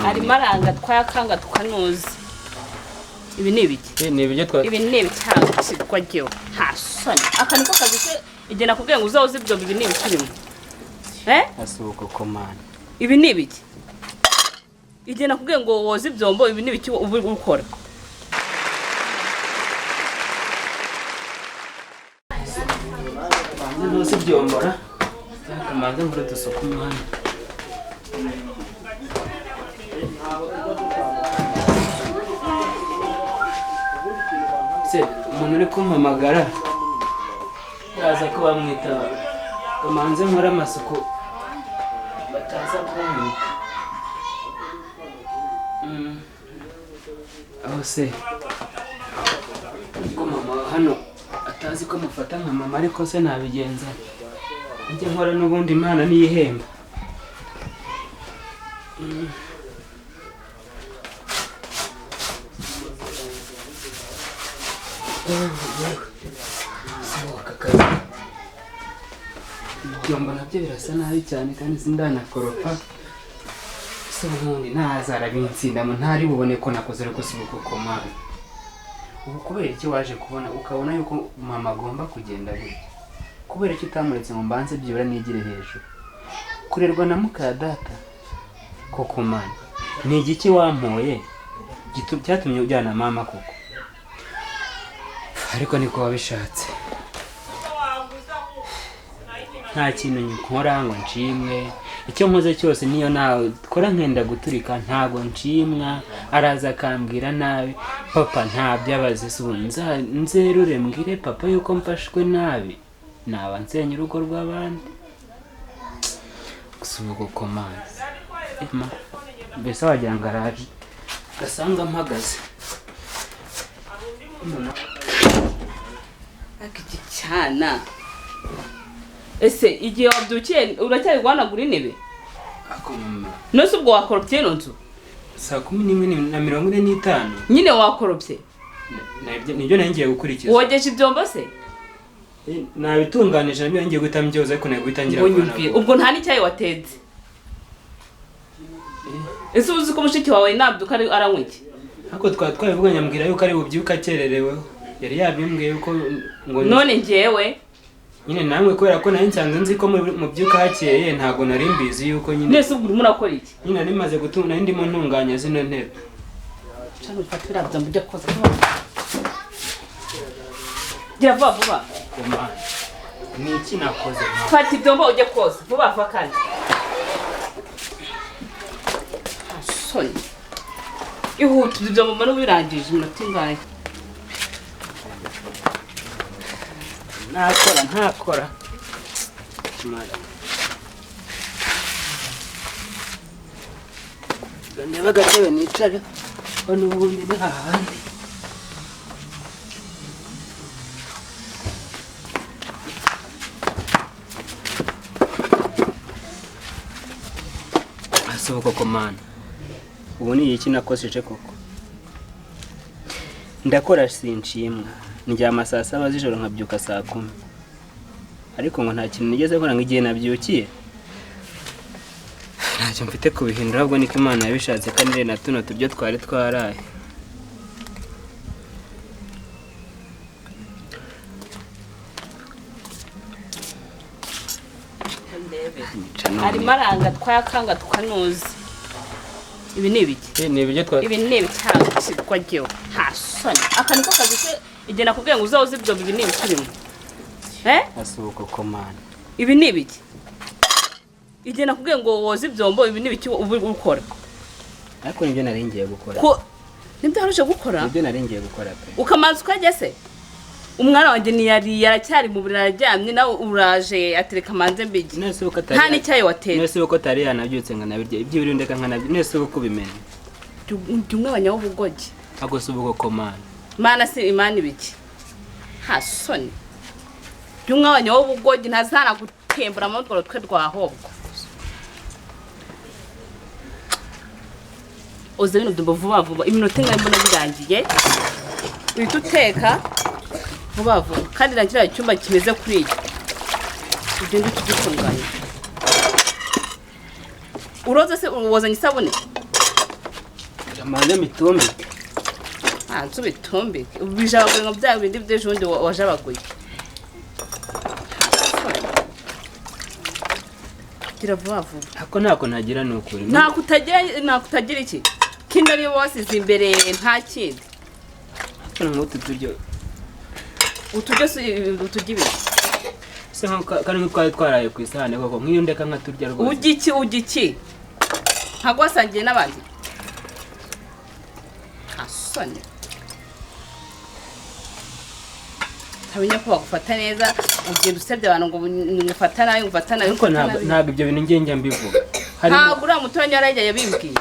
ari maranga twakanga tukanoza ibi ni ibiki ni ibyo twa ibi ni ibitanga cyitwa ryo hasoni akaniko kazise igena kubwira ngo uzawoze ibyo bibi ni ibikirimo asuko komana ibi ni ibiki igena kubwira ngo woze ibyombo ibi ni ibiki ubu gukora nose byombora akamanza ngure dusoko umwana se umuntu uri kumpamagara yaza ko bamwita kamanze nkora amasuku bataza kumwita aho se ko mama hano atazi ko mufata nka mama ariko se nabigenza njye nkora n'ubundi imana niyihemba ibyombo nabyo birasa nabi cyane kandi sindanakoropa se ubundi ntazarabintsindamo ntari bubone ko nakoze ariko si ubukomana ubu kubera iki waje kubona ukabona yuko mama agomba kugenda gutya kubera iki utamuretse ngo mbanze byibura nigire hejuru kurerwa na muka data koko mana ni igiki wampoye cyatumye ujyana mama koko ariko niko wabishatse nta kintu nkora ngo nshimwe icyo nkoze cyose niyo nawe kora nkenda guturika ntago nshimwa araza akambwira nabi papa ntabyo abaze se nzerure mbwire papa yuko mfashwe nabi naba nsenya urugo rw'abandi gusa ubu komanze mbese wagira ngo araje gasanga mpagaze akiki cyana ese igihe wabyukiye uracyari guhanagura intebe nose ubwo wakoropye ino nzu saa 11:45 nyine wakoropye nibyo nangiye gukurikiza wogeje ibyombo se nabitunganije nabyo ngiye guhita mbyoza ariko nagiye gutangira ubwo nta n'icyayi watetse ese uzi ko mushiki wawe nabyuka aranywa iki ariko twabivuganye ambwira yuko ari bubyuka akererewe yari yabimbwiye yuko ngo none njyewe nyine namwe kubera ko nari nsanze nzi ko mu byuka hakeye ntago nari mbizi yuko nyine nese ubwo murakora iki nyine nimaze gutunga nari ndimo ntunganya zino ntebe cyane ufatira byambo byo koza gira vuba ni iki nakoze fata ibyombo ujye koza vuba vuba kandi soni ihuta ibyombo mbona ubirangije iminota ingahe ntakora ndeba agatebe nicare hano ubundi ni hahandi asohoka koko mana ubu ni iki nakoseje koko ndakora sinshimwa ndyama saa 7 z'ijoro nkabyuka saa 10 ariko ngo nta kintu nigeze nkora ngigiye nabyukiye ntacyo mfite kubihindura ahubwo niko Imana yabishatse kandi na tuno tubyo twari twaraye ari maranga twakanga tukanoza ibi ni ibiki ni ibyo twa ibi ni ibitanga cyitwa ryo hasoni akaniko kazise igena kubwira ngo uzawoze ibyo bibi ni ibikirimo asuko komana ibi ni ibiki igena kubwira ngo woze ibyombo ibi ni ibiki ubu gukora ariko nibyo nari ngiye gukora ko nibyo harushe gukora nibyo nari ngiye gukora pe ukamanza ukajya se umwana wanjye niyari yaracyari mu burira aryamye nawe uraje atereka manze mbigi nese uko atari nta n'icyayi watetse nese uko atari yanabyutse nga nabirye ibyo biri ndeka nkanabyo nese uko bimenye umwe abanyabugogi agose ubugo komana mana si imana ibiki hasoni umwe abanyabugogi ntazana gutembura amutwaro twe rwahobwo oze bino dumbo vuba vuba iminota ingahe mbona birangiye uhita uteka vuba vuba kandi nagira icyumba kimeze kuri iki ibyo ndi kugitunganya uroza se wazanye isabune Amaze mitumbike. Nsubitumbike. Ubijabagwe ngo bya bindi by'ejo bundi wajabaguye. Gira vuba vuba. Ako ntako nagira nukuri. Nakutagira iki? Kindi ariyo wasize imbere nta kindi. Kana mutu turyo. Utujye ibiki? Se kandi twari twaraye ku isahane koko nk'iyo ndeka nka turya rwose. Ugiki. Ntago wasangiye n'abandi. Hasoni. Tabenya ko bagufata neza ugenda usebye abantu ngo ngufata nayo ariko ntabwo ibyo bintu ngenge mbivuga. Ntabwo uriya muturanyi yarajya yabimbwiye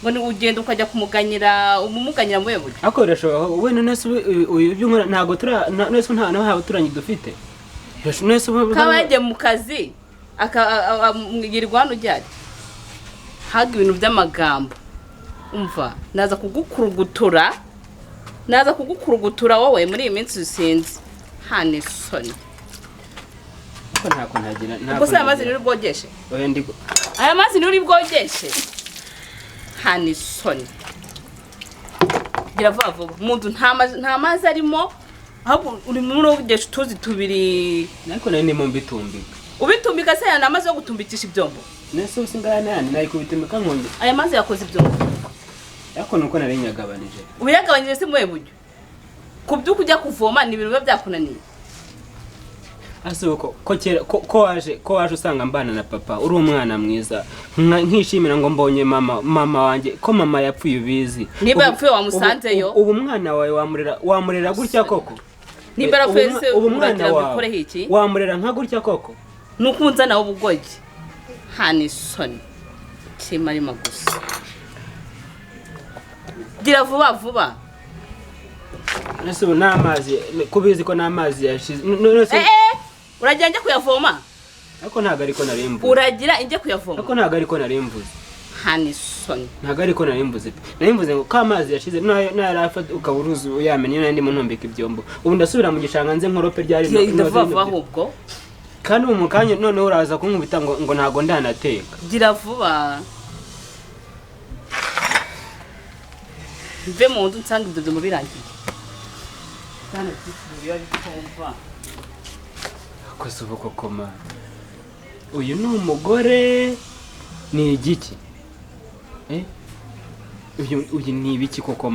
ngo ni ugenda ukajya kumuganyira umumuganyira mu webuye. Ako birashoboka we nese uyu by'unkora ntabwo nese nta naho abaturanyi dufite. Nese kaba yagiye mu kazi akamwigirwa hano ujyanye haga ibintu by'amagambo umva naza kugukurugutura wowe muri iyi minsi usinzi hane soni ko ntako ntagira ubwo se amazi nuri bwogeshe oya ndiko aya mazi nuri bwogeshe hane soni gira vuba vuba umuntu nta mazi arimo ahubwo uri muri ugeshe tuzi tubiri ariko nari ndimo mbitumbika ubitumbika se yana amazi yo gutumbikisha ibyombo nese usingana nani nari kubitumika nkonje aya mazi yakoze ibyombo yako nuko nari nyagabanije ubuyagabanije se muwe buryo kubyo kujya kuvoma ni ibintu biba byakunaniye asuko ko waje usanga mbana na papa uri umwana mwiza nkishimira ngo mbonye mama wanje ko mama yapfuye ubizi niba yapfuye wamusanzeyo ubu mwana wawe wamurera gutya koko niba yapfuye se ubu mwana wawe wamurera nka gutya koko nukunza nawe ubugogi hani soni kimari magusa gira vuba vuba nese n'amazi kubizi ko n'amazi yashize uragira njye kuyavoma ariko ntago ariko narimbuze uragira njye kuyavoma ariko ntago ariko narimbuze hani soni ntago ariko narimbuze ngo ko amazi yashize n'ayarafata ukaburuzi uyamenye n'andi muntumbika ibyombo ubu ndasubira mu gishanga nze nkorope ryari vuba vuba ahubwo kandi ubu mukanya noneho uraza kunkubita ngo ntago ndanateka gira vuba mve mu nzu nsanga ibyo mu birangiye kandi twifuye bikumva akoze ubu koko mana uyu ni umugore ni igiki uyu ni ibiki koko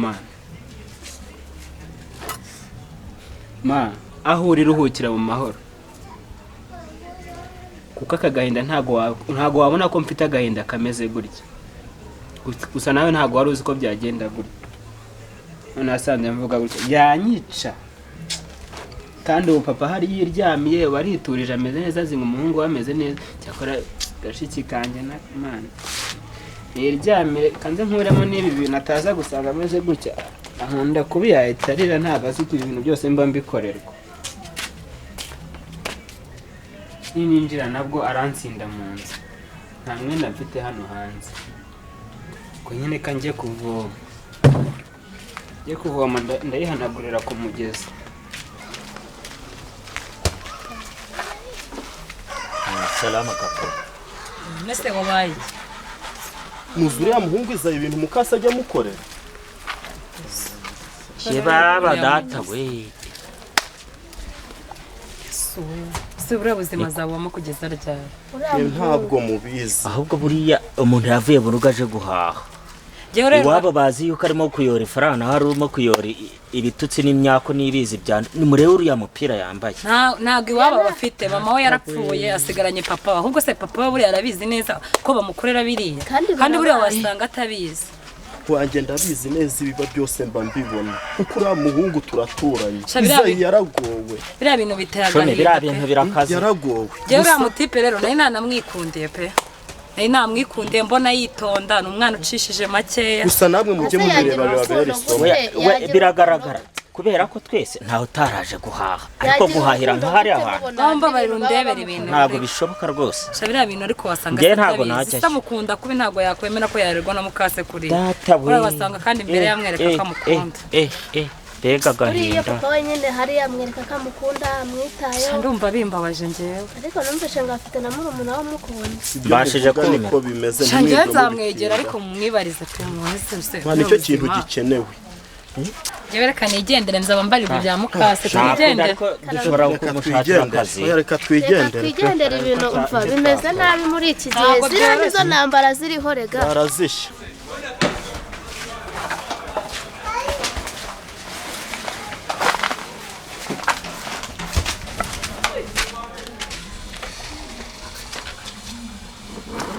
mana aho uri ruhukira mu mahoro kuko aka gahinda ntago wabona ko mfite agahinda kameze gutya gusa nawe ntago wari uzi ko byagenda gutya none asanze mvuga gutya yanyica kandi ubu papa hari yiryamiye wariturije ameze neza zinga umuhungu wameze neza cyakora gashiki kanje na mana yiryamiye kanze nkuremo n'ibi bintu ataza gusanga ameze gutya ahunda kubiyayitarira ntago azi ibintu byose mba mbikorerwa ninjira nabwo aransinda mu nzu nta mwenda mfite hano hanze ko nyine ka ngiye kuvoma ndayihanagurira ku mugezi salama kaka mese wabaye muzuriya muhungu izaye ibintu mukasa ajya mukorera sheba data we se buriya buzima zabamo kugeza ryari ntabwo mubizi ahubwo buriya umuntu yavuye mu rugo aje guhaha iwabo bazi yuko arimo kuyora ifaranga naho arimo kuyora ibitutsi n'imyako n'ibizi byanda ni murebe uriya mupira yambaye ntabwo iwabo bafite mama we yarapfuye asigaranye papa ahubwo se papa we buriya arabizi neza ko bamukorera biriya kandi buriya wasanga atabizi wanjye ndabizi neza ibiba byose mba mbibona kuko uriya muhungu turaturanye izayi yaragowe biriya bintu biteraga biriya bintu birakaze yaragowe jewe uriya mutipe rero nari nanamwikundiye pe nari namwikundiye mbona yitonda ni umwana ucishije makeya gusa namwe mujye mubireba bibabere isomo biragaragara kubera ko twese ntaho utaraje guhaha ariko guhahira nk'ahari abantu namba bari rundebera ibintu ntabwo bishoboka rwose shabira bintu ariko wasanga ntabwo najya samukunda kubi ntabwo yakwemera ko yarerwa na mukase kuri data we wasanga kandi imbere yamwereka ko amukunda mbega uriya agahinda papa wenyine hariya amwereka ko amukunda amwitayeho ndumva bimbabaje njyewe ariko numvise ngo afite na murumuna we amukunda mbashije kumenya ko bimeze njyewe nzamwegera ariko mumwibarize pe muhise nicyo kintu gikenewe njyewe reka nigendere nzaba mbarira ibya mukase twigendere dushobora kumushakira akazi reka twigendere twigendere ibintu umva bimeze nabi muri iki gihe ziriya nizo ntambara ziriho rega barazishya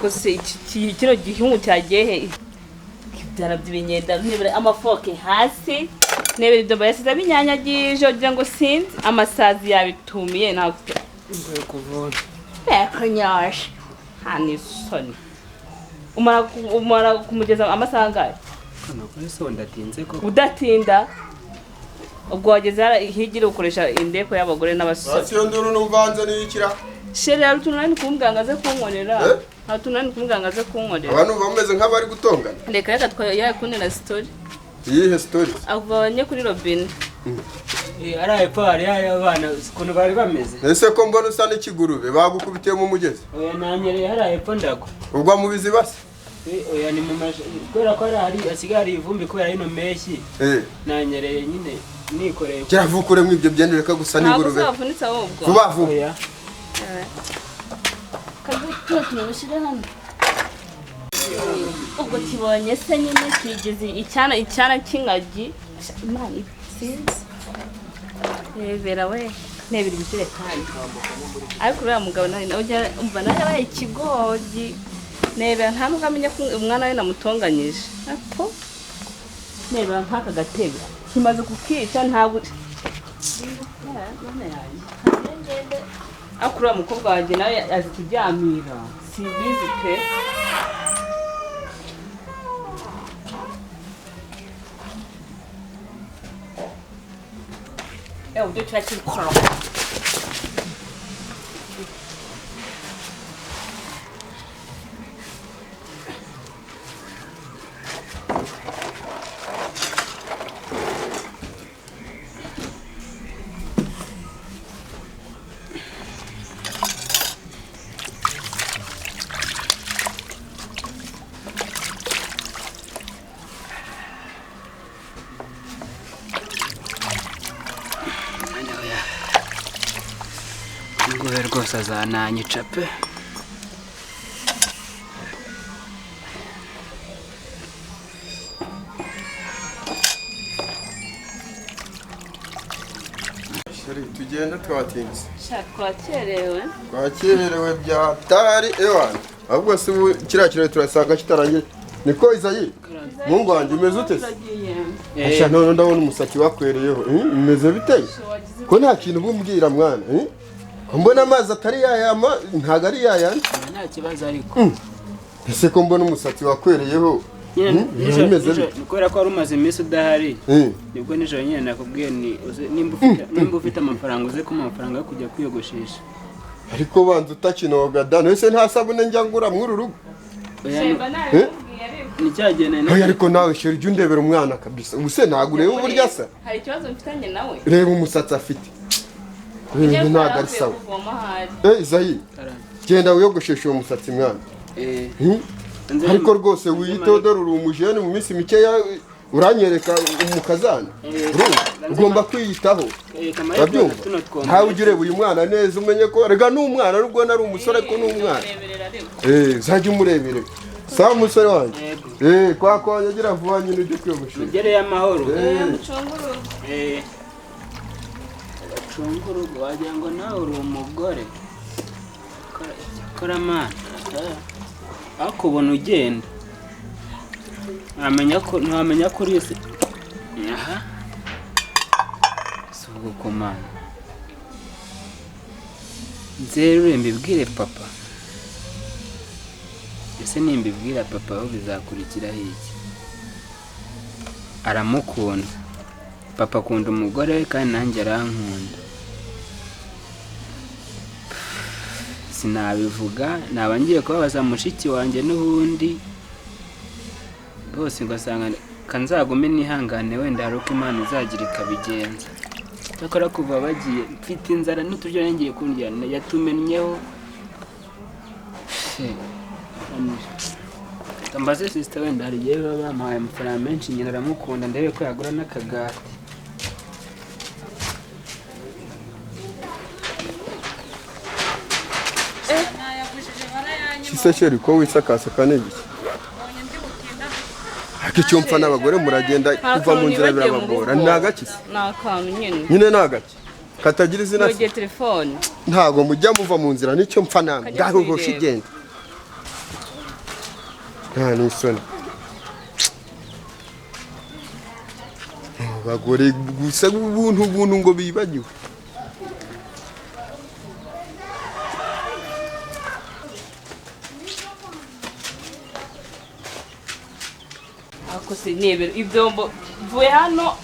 gusa kino gihungu cyagiye byaraby'ibinyenda ntibere amafoke hasi nebere ibyo bayasize binyanyagije kugira ngo sinzi amasazi yabitumiye ntabwo Ngoye kuvura. yakanyashe hani soni umara kumugeza amasaha angahe Kana kuri so ndatinze ko. udatinda ubwo wageze higira ukoresha indeko y'abagore n'abasore Asiyo nduru n'uvanze n'ikira. shere hari utuntu nari kumubwanga aze kunkorera hari utuntu nari kumubwanga aze kunkorera Abantu bameze nk'abari gutongana. reka reka yakundira story Iyihe story? avanye kuri robine Araye pari y'abana ukuntu bari bameze. Ese ko mbona usa n'ikigurube bagukubitiye mu mugezi. Oya nanyereye haraye po ndago. Ugwa mu bizibase. Oya ni mumaje kubera ko ari asigari ivumbi kubera ino meshi. Nanyereye nyine nikoreye. Kiravukure mu ibyo byendere ka gusa n'ingurube. ntabwo zavunitse ahubwo Vuba vuba. Oya. ubwo kibonye se nyine kigeze icyana cy'ingagi imana sinzi rebera we nebera ibijerekani ariko uriya mugabo nawe umva nawe yabaye ikigoryi nebera nta nubwo amenya ko umwana we namutonganyije ariko nebera nk'aka gatebe kimaze kukica ntabwo ariko uriya mukobwa wanjye nawe azi kuryamira simbizi pe uburyo kiba kiri kuraba Ngoye rwose azananyica pe. Tugenda twatinze. twakerewe Twakerewe byatari ewana. Ahubwo se kiriya kirere turasanga kitarangiye. Niko Izayi. Mungu wanjye umeze ute? Asha none ndabona umusatsi wakwereyeho. Umeze biteye? Ko nta kintu bumbwira mwana, mbona amazi atari yayama ntago ari yayandi. Nta kibazo ariko. Ese ko mbona umusatsi wakwereyeho. Nimeze kubera ko ari umaze iminsi udahari. Nibwo nijoro nyine nakubwiye nimba ufite amafaranga uze kuma amafaranga yo kujya kwiyogoshesha. Ariko banza utakinoga dano ese nta sabune njya ngura muri rugo. Ni cyagene Oya ariko nawe sheri jya undebera umwana kabisa. Ubuse ntago ureba uburyo asa. hari ikibazo mfitanye nawe Reba umusatsi afite. Ntago ari sawa. Izayi. Genda wiyogosheshe uwo musatsi mwana. Ariko rwose wiyiteho dore uri umujene mu minsi mikeya uranyereka umukazana. Ugomba kwiyitaho. Urabyumva? Ntawe ujya ureba uyu mwana neza umenye ko rega n'umwana nubwo nari umusore ko n'umwana. Zajya umurebere. Sawa umusore wanjye. Kwa kwanya agira vuba nyine ujye kwiyogoshesha. Ugereye amahoro. mucunguru Chunguru wagira ngo nawe uri umugore. Koramana. Akubona ugenda. Ntamenya ko uri se. Aha. Sugo komana. Nzere mbibwire papa. Ese nimbibwira papa aho bizakurikira iki? Aramukunda. Papa akunda umugore kandi nanjye arankunda. Sinabivuga naba ngiye kubabaza mushiki wanjye n'ubundi hose ugasanga kanzagume nihangane wenda hari uko Imana izagira ikabigenza. Cyakora kuva bagiye mfite inzara n'uturyo ngiye kundya yatumennyeho. Tambaze sister wenda hari igihe baba bampaye amafaranga menshi nyina aramukunda ndebe ko yagura n'akagati. Kisesheri ko wisakasaka n'ibiki icyo mpfa n'abagore muragenda kuva mu nzira birabagora nagakise nakantu nyine nagaki katagira izina Yoge telefone ntago mujya muva mu nzira nicyo mpfa namwe ngaho hoshe igenda nta nisoni abagore gusa ubuntu ngo bibagiwe. akose nebero ibyombo vuye hano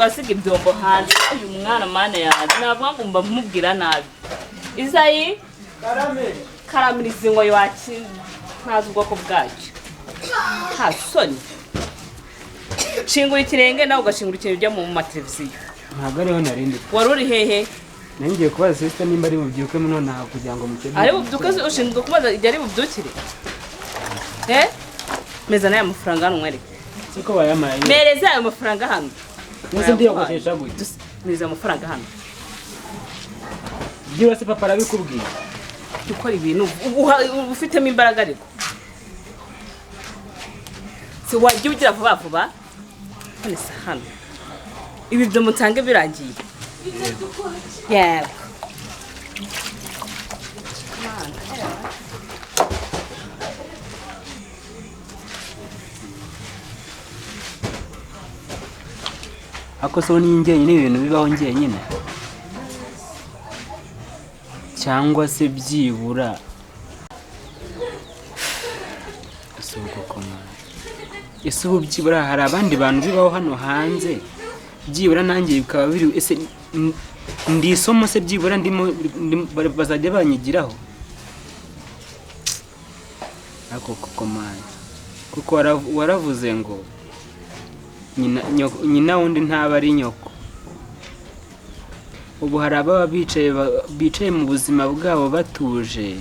asiga ibyombo hanze uyu mwana mana yaje navuga ngo mba mubwira nabi Izayi karamiriza ngo yaki ntazi ubwoko bwacyo nta soni shingura ikirenge nawe ugashingura ikintu ujya mu mateleviziyo ntabwo ariho narindi wari uri hehe nangiye kubaza sister nimba ari bubyuke muno nta kugira ngo mukebe ari bubyuke ushinzwe kubaza igihe ari bubyukire meza n'aya mafaranga hano mwereke siko bayamaye mereza ayo mafaranga hano nese ndiyogoshesha gute mereza amafaranga hano byose papa arabikubwiye ukora ibintu ufitemo imbaraga ariko si wajya ugira vuba vuba hano se hano ibi byo mutange birangiye yego ako so ni njyenyine ibintu bibaho njyenyine cyangwa se byibura ese ubu byibura hari abandi bantu bibaho hano hanze byibura nanjye bikaba biri ese ndi isomo se byibura ndimo bazajya banyigiraho ako kukomana kuko waravuze ngo nyina wundi ntaba ari nyoko. Ubu hari ababa bicaye mu buzima bwabo batuje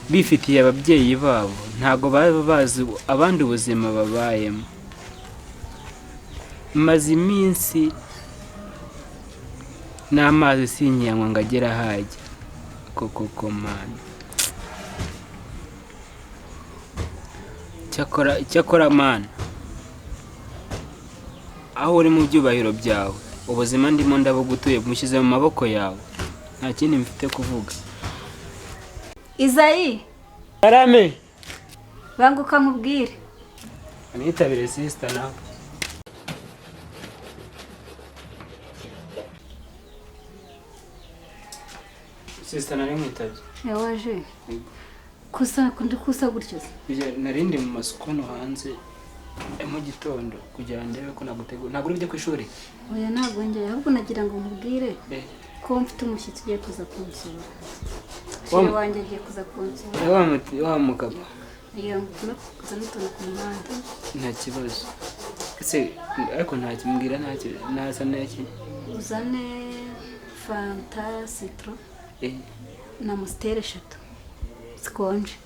bifitiye ababyeyi babo ntago baba bazi abandi ubuzima babayemo. Maze iminsi n'amazi sinyanywa ngo agera hajya koko mana. Cyakora mana aho uri mu byubahiro byawe ubuzima ndimo ndabugutuye mushyize mu maboko yawe nta kindi mfite kuvuga. Izayi Karame banguka nkubwire anitabire sister nawe sister nari mwitabye yawaje kusa gutyo narindi mu masuku no hanze mu gitondo kugira ndebe ko nagutegura ntabwo uri ku ishuri. Oya ntabwo njye ahubwo nagira ngo nkubwire ko mfite umushyitsi ugiye kuza kunsura. Shiri wanjye agiye kuza kunsura. Wa mugabo agira ngo kuza n'utuntu ku muhanda. Nta kibazo ese ariko nta kimbwira nazana iki uzane fanta citro na Amstel 3 zikonje.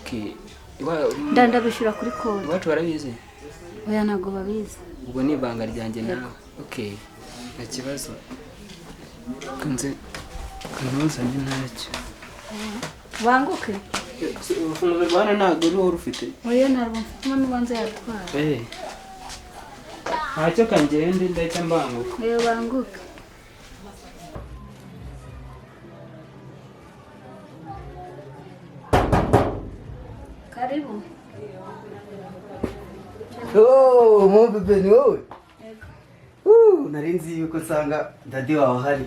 Okay ndabishyura kuri konti. Iwacu barabizi? Oya ntabwo babizi. Ubwo ni ibanga ryanjye nawe. Okay nta kibazo kanze kanuzanye ntacyo banguke urufunguzo rwa hano ntabwo uriho rufite. Oya ntabwo mfite n'ubanza yatwara. Ntacyo kangende ndahita mbanguka. Banguke karibu. Mon bébé ni wowe. Nari nzi yuko nsanga dadi wawe hari.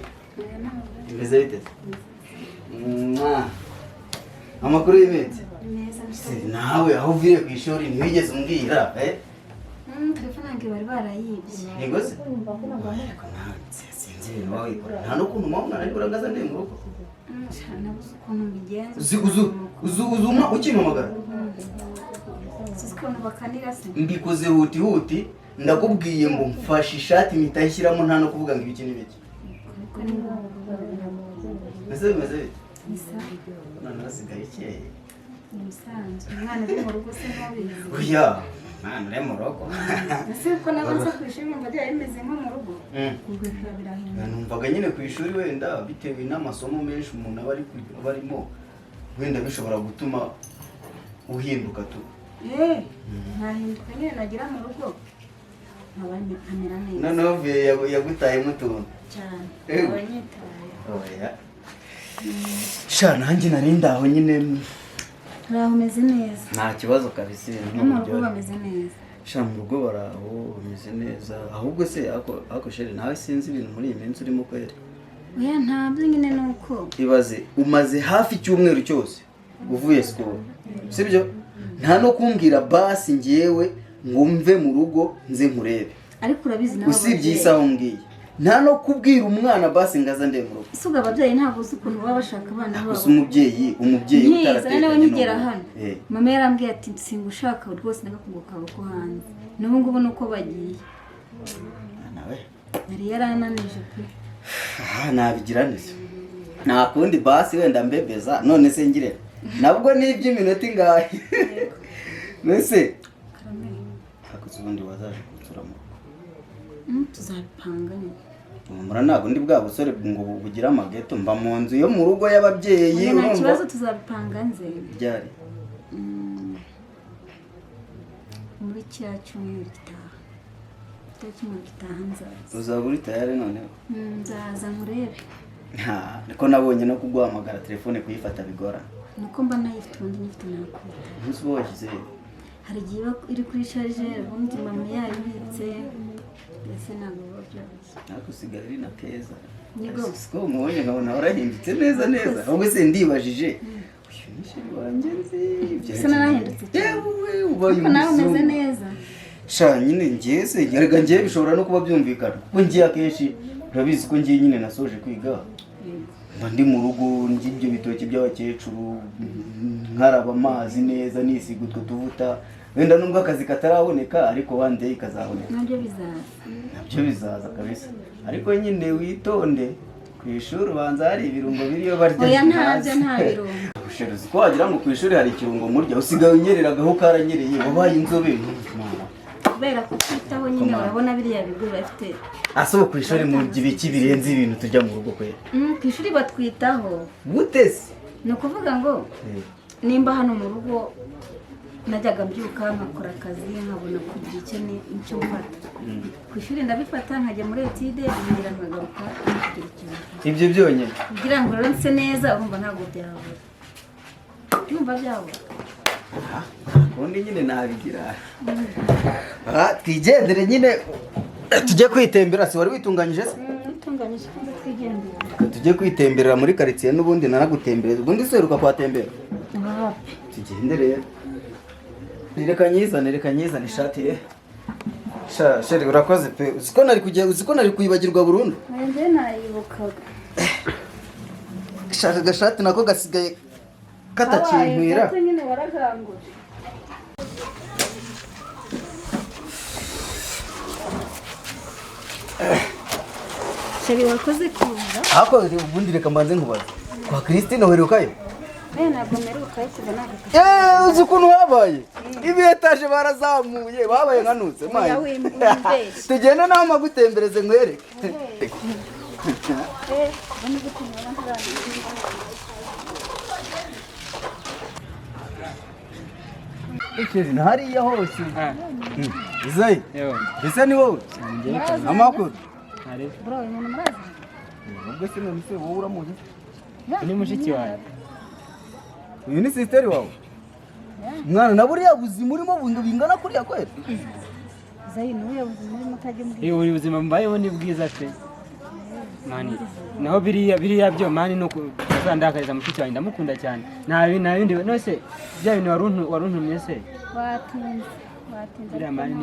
Imeze bite? Amakuru y'imiti? Nawe aho uvuye ku ishuri ntiwigeze umbwira telefone yanjye bari barayibye. Yego se? Sinzi ibintu wabikora. Nta n'ukuntu mama ariko uragaza ndi mu rugo. Nabuze ukuntu mbigenza. Uzuma ukimpamagara? ukuntu bakanira se mbikoze huti huti ndakubwiye ngo mfashe ishati mpita nshyiramo nta no kuvuga ngo ibiki n'ibiki mbese bimeze bite none hasigaye ikeye ni musanzwe umwana uri mu rugo se ntabizi oya mwana uri mu rugo ese ko nabanza ku ishuri numva byari bimeze nko mu rugo numvaga nyine ku ishuri wenda bitewe n'amasomo menshi umuntu aba arimo wenda bishobora gutuma uhinduka tu ntahinduka nyine nagira mu rugo amera neza noneho yagutayemo utuntu cyane abanyitaye oya sha nanjye nari ndaho nyine ntaho umeze neza nta kibazo kabisa no mu rugo bameze neza sha mu rugo baraho bameze neza ahubwo se ako shere nawe sinzi ibintu muri iyi minsi urimo kwera oya ntabyo nyine nuko ibaze umaze hafi icyumweru cyose uvuye school sibyo nta no kumbwira basi ngiyewe ngo mve mu rugo nze nkurebe ariko urabizi nawe usibye isaho mbwiye nta no kubwira umwana basi ngaza nde mu rugo isuga ababyeyi ntabwo uzi ukuntu baba bashaka abana babo gusa umubyeyi utaratekanye nawe nkigera hano mama yarambwiye ati singushaka rwose nagakunguka ko hanze n'ubu ngubu nuko bagiye nawe yari yarananije pe nabigira neza nta kundi basi wenda mbebeza none se ngire nabwo n'iby'iminota ingahe mbese hakuze ubundi wazaje kunsura mu rugo tuzabipanga nyine mura ntabwo ndi bwa busore ngo bugira amageto mba mu nzu yo mu rugo y'ababyeyi nta kibazo tuzabipanga nze ryari muri cya cyumweru gitaha cyumweru gitaha nzaza uzaba uri tayari noneho nzaza nkurebe niko nabonye no kuguhamagara telefone kuyifata bigora nuko mba nayifite ubundi nyifite nakuta umunsi uba washyize hari igihe iba iri kuri sharijeri ubundi mama yayibitse mbese ntabwo biba byoroshye ariko usigaye uri na keza nigo siko umubonye nkabona warahindutse neza neza ahubwo se ndibajije uyu ni sheri wanjye nzi bisa narahindutse cyane ubaye ariko nawe umeze neza sha nyine ngiye se gerega ngiye bishobora no kuba byumvikana kuko ngiye akenshi urabizi ko ngiye nyine nasoje kwiga mba ndi mu rugo ndya ibyo bitoki by'abakecuru nkaraba amazi neza nisiga utwo tuvuta wenda nubwo akazi kataraboneka ariko one day kazaboneka nabyo bizaza kabisa ariko nyine witonde ku ishuri ubanza hari ibirungo biriyo barya oya ntabyo nta birungo usheruzi ko wagira ngo ku ishuri hari ikirungo murya usigaye unyereragaho karanyereye wabaye inzobe kubera kutitaho nyine urabona biriya bigo bafite asoba ku ishuri mu ibiki birenze ibintu tujya mu rugo kwera ku ishuri batwitaho gute se ni ukuvuga ngo nimba hano mu rugo najyaga mbyuka nkakora akazi nkabona kugira icyo mfata ku ishuri ndabifata nkajya muri etide ngira nkagaruka kugira ikintu ibyo byonyine kugira ngo rero nse neza urumva ntabwo byabura byumva byabura ubundi nyine nabigira twigendere nyine tujye kwitembera si wari witunganyije se witunganyije kandi twigendera tujye kwitemberera muri karitsiye n'ubundi nanagutembereza ubundi se uheruka kuhatembera tugende rero nereka nyizane ishati ye sheri urakoze pe uzi ko nari kuyibagirwa burundu njye nayibukaga shaka agashati nako gasigaye katakinkwira nyine waragangura sheri wakoze kuza ako ubundi reka mbanze nkubaza kwa Christine uherukayo ntabwo mperukayo kuva nagakora uzi ukuntu habaye ibi etaje barazamuye babaye nkanutse tugende nawe magutembereze nkwereke hariya hose izayi ese ni wowe amakuru ubwo se none se wowe uramuzi ni mushiki wawe uyu ni sisiteri wawe mwana na buriya buzima urimo bingana kuriya kwera zayi n'uyu buzima urimo utajya muri buri buzima mbayeho ni bwiza pe mani naho biriya byo mani no kuzandakariza mushiki wanjye ndamukunda cyane nta bindi nose bya bintu waruntumye se watinze biriya mani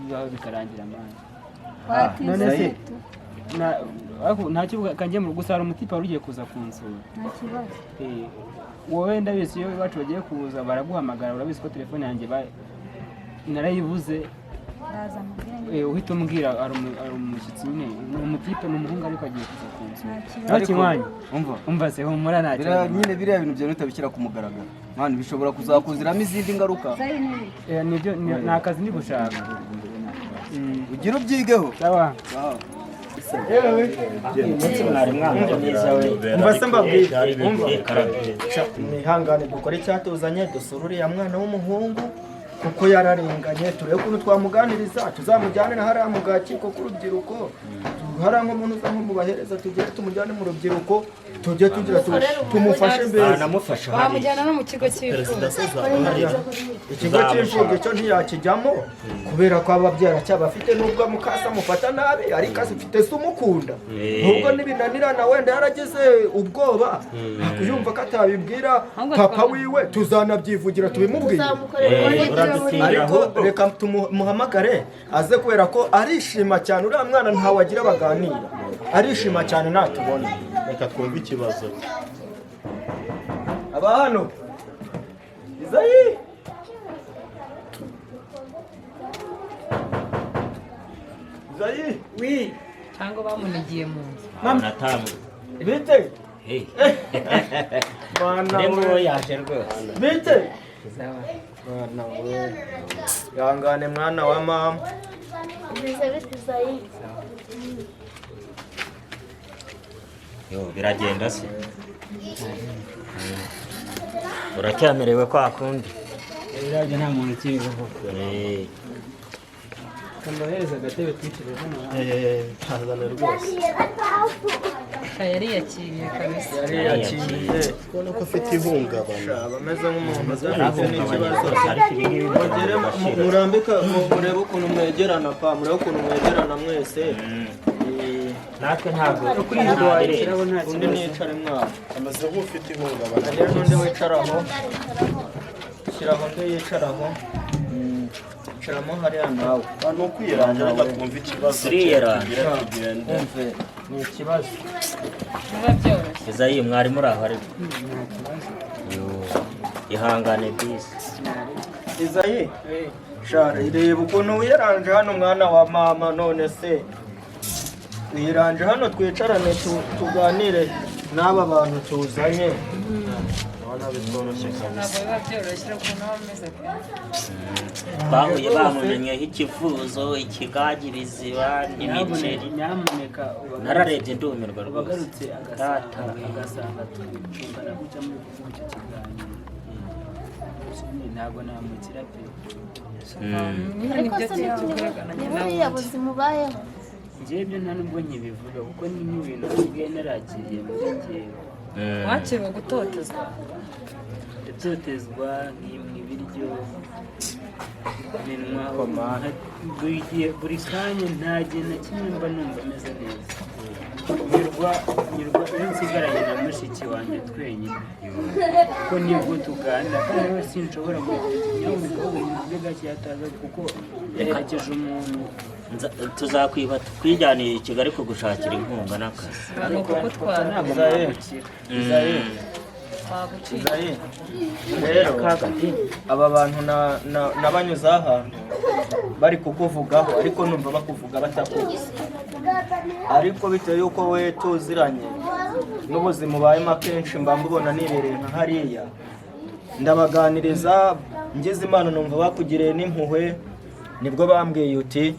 bibaho bikarangira mani watinze se nta kibuga kanjye mu gusa hari umutipa wari ugiye kuza kunsura nta kibazo wowe ndabizi iyo iwacu bagiye kuza baraguhamagara urabizi ko telefone yanjye narayibuze uhita umbwira ari umushyitsi nyine ni umutipe ni umuhungu ariko agiye kuza ku nzu ntakinywanya umva se humura ntacyo nyine biriya bintu byawe utabishyira ku mugaragaro mwana bishobora kuzakuziramo izindi ngaruka nibyo ni akazi ndi gushaka ugira ubyigeho sawa mwihangane dukore icyatuzanye dusura uriya mwana w'umuhungu kuko yararenganye turebe ukuntu twamuganiriza tuzamujyanira hariya mu gakiko k'urubyiruko hariya nk'umuntu uza nk'umubahereza tugere tumujyane mu rubyiruko tujye tugira tumufashe mbere bamujyana no mu kigo cy'imfubyi ikigo cy'imfubyi cyo ntiyakijyamo kubera ko ababyeyi aracyabafite nubwo mukasa amufata nabi ariko afite se umukunda nubwo n'ibinanirana wenda yaragize ubwoba akuyumva ko atabibwira papa wiwe tuzanabyivugira tubimubwire ariko reka tumuhamagare aze kubera ko arishima cyane uriya mwana ntawe agira baganira arishima cyane natubona reka twumve ikibazo aba hano Izayi Izayi wi cyangwa bamunigiye mu nzu natanga bite ndemo yaje rwose bite mwana we yangane mwana wa mama yo biragenda se uracyamerewe kwa kundi birabyo nta muntu ukiriho kandohereza agatebe twicire hano hazana rwose yari yakiriye kabisa yari yakiriye ubona ko afite ihungabana bameze nk'umuntu udafite n'ikibazo murambika murebe ukuntu mwegerana pa murebe ukuntu mwegerana mwese natwe ntabwo undi nicare mwana ameze nk'ufite ihungabana rero n'undi wicaraho shyiraho undi yicaraho icaramo hariya nawe ni ukwiranja reka twumve ikibazo umve ni ikibazo biba byoroshye Izayi mwari muri aho ariko ihangane bisi Izayi shara reba ukuntu wiyaranje hano mwana wa mama none se wiranje hano twicarane tuganire n'aba bantu tuzanye urabona bitoroshye ntabwo biba byoroshye ukuntu aba ameze bahuye bamumenyeho ikivuzo ikigagi ibiziba n'imiceri nyamuneka nararebye ndumirwa rwose ubagarutse agasanga tungana gutya muri kuvuga icyo kiganiro ntabwo namukira pe ariko se buriya buzima ubayeho njyewe nta nubwo nkibivuga kuko ni nk'ibintu nsigaye narakiriye muri njyewe wakiriwe gutotezwa gutotezwa nk'imwe ibiryo minwa buri kanya nta gihe na kimwe mba numva ameze neza nyurwa iyo nsigaranye na mushiki wanjye twenyine kuko nibwo tuganira kandi rero sinshobora nyamuneka ubuhinzi gake yataza kuko yaherekeje umuntu tuzakwiba twijyanire i Kigali kugushakira inkunga n'akazi kuko Izayi rero aba bantu nabanyuze ahantu bari kukuvugaho ariko numva bakuvuga batakuzi ariko bitewe yuko we tuziranye n'ubuzima ubayemo akenshi mba mbubona nibereye nka hariya ndabaganiriza ngeze imana numva bakugiriye n'impuhwe nibwo bambwiye uti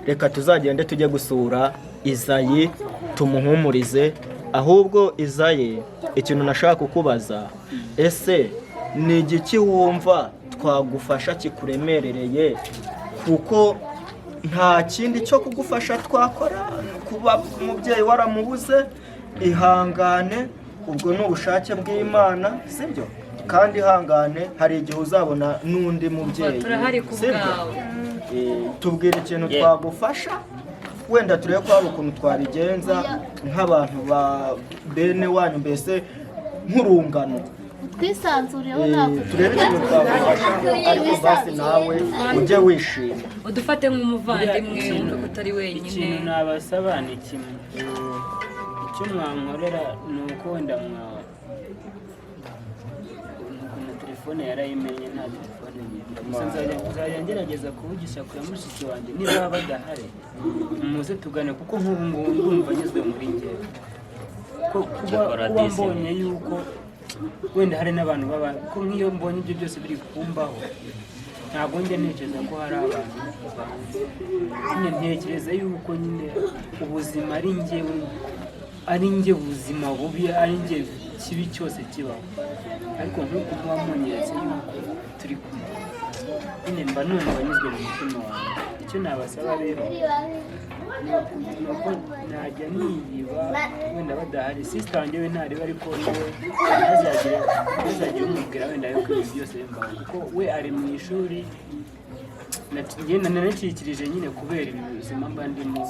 reka tuzagende tujye gusura Izayi tumuhumurize ahubwo Izayi ikintu nashaka kukubaza ese ni igiki wumva twagufasha kikuremerereye kuko nta kindi cyo kugufasha twakora kuba umubyeyi waramubuze ihangane ubwo ni ubushake bw'Imana sibyo kandi ihangane hari igihe uzabona n'undi mubyeyi sibyo tubwire ikintu twagufasha wenda turebe ko hari ukuntu twabigenza nk'abantu ba bene wanyu mbese nk'urungano twisanzureho ntabwo turebe ikintu twagufasha ariko basi nawe ujye wishima udufate nk'umuvandimwe wumve ko utari wenyine ikintu nabasaba ni kimwe icyo mwankorera ni uko wenda telefone yarayimenye nta telefone ngira gusa nzajya ngerageza kuvugisha kure mushiki wanjye niba badahari muze tugane kuko nk'ubu ngubu ndumva nyuzwe muri njyewe kuba mbonye yuko wenda hari n'abantu baba ko nk'iyo mbonye ibyo byose biri kumbaho ntabwo njya ntekereza ko hari abantu nyine ntekereza yuko nyine ubuzima ari njye buzima bubi ari njye kibi cyose kibaho ariko nk'uko muba munyeretse yuko turi kumwe nyine mba numva nyuzwe mu mutima wanjye icyo nabasaba rero nuko najya niyiba wenda badahari sisita wanjye we ntareba ariko ntazagire umubwira wenda yuko ibintu byose bimbaho kuko we ari mu ishuri nanacikirije nyine kubera ibi buzima mba ndimo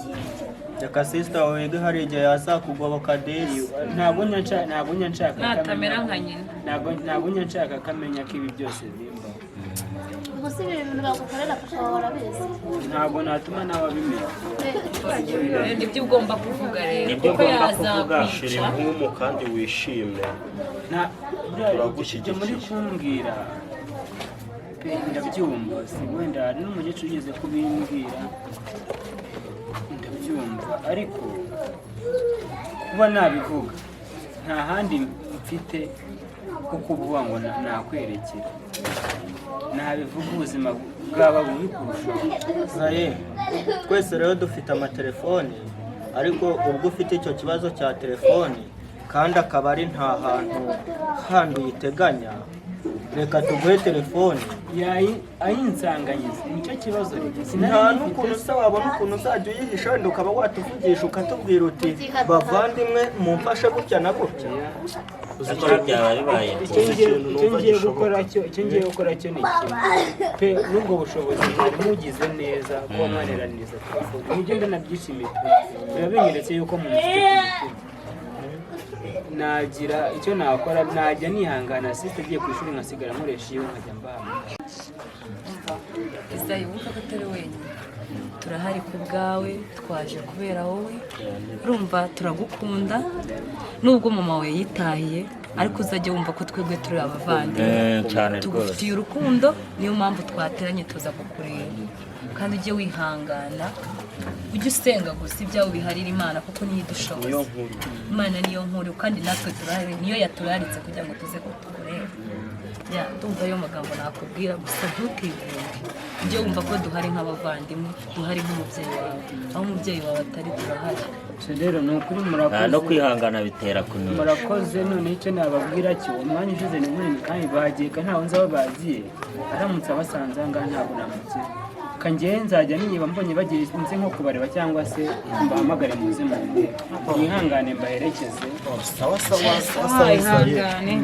reka sisita wawe wiga hari igihe yazakugoboka desi ntabwo nya nshaka natamera nka nyina ntabwo nya nshaka akamenya ko ibi byose bimbaho gusa ibi bintu bagukorera kuko warabizi ntabwo natuma nawe abimenya nibyo ugomba kuvuga rero Nibyo kuko ugomba kuvuga. shira yazakwica impumu kandi wishime ibyo muri kumbwira pe ndabyumva si wenda hari n'umukecuru ugeze kubimbwira ndabyumva ariko kuba nabivuga nta handi mfite ko kuvuga ngo nakwerekera nabivuga ubuzima bwaba bubi kurushaho zaye twese rero dufite amatelefoni ariko ubwo ufite icyo kibazo cya telefoni kandi akaba ari nta hantu handi uyiteganya reka tuguhe telefoni ayinsanganyiza nicyo kibazo nta n'ukuntu se wabona ukuntu uzajya uyihisha wenda ukaba watuvugisha ukatubwira uti bavandimwe mumfashe gutya na gutya uzakora byaba bibaye icyo ngiye gukora cyo ni iki pe n'ubwo bushobozi mwari mugize neza kuba mwaneraniriza telefone nibyo ndanabyishimiye biba binyeretse yuko mumufite ku mutima nagira icyo nakora najya nihangana sisite agiye ku ishuri nkasigara nkoresha iyo nkajya mbahamagara izayi wumva ko atari wenyine turahari ku bwawe twaje kubera wowe urumva turagukunda nubwo mama wawe yitahiye ariko uzajya wumva ko twebwe turi abavandimwe tugufitiye urukundo niyo mpamvu twateranye tuza kukureba kandi ujye wihangana ujye usenga gusa ibyawe biharira imana kuko niyo idushoboza imana niyo nkuru kandi natwe turahari niyo yaturaritse kugira ngo tuze kukureba ndumva ayo magambo nakubwira gusa ntukigunge ujye wumva ko duhari nk'abavandimwe duhari nk'umubyeyi wawe aho umubyeyi wawe atari turahari rero ni ukuri murakoze no kwihangana bitera kunira murakoze none icyo nababwira cyo umwanya ushize ni munini kandi bagiye ntawe nzi aho bagiye aramutse abasanze aha ngaha ntabwo namukira kanjye nzajya niba mbonye bagiye nzi nko kubareba cyangwa se mbahamagare muze mu mwihangane mbaherekeze sawa ihangane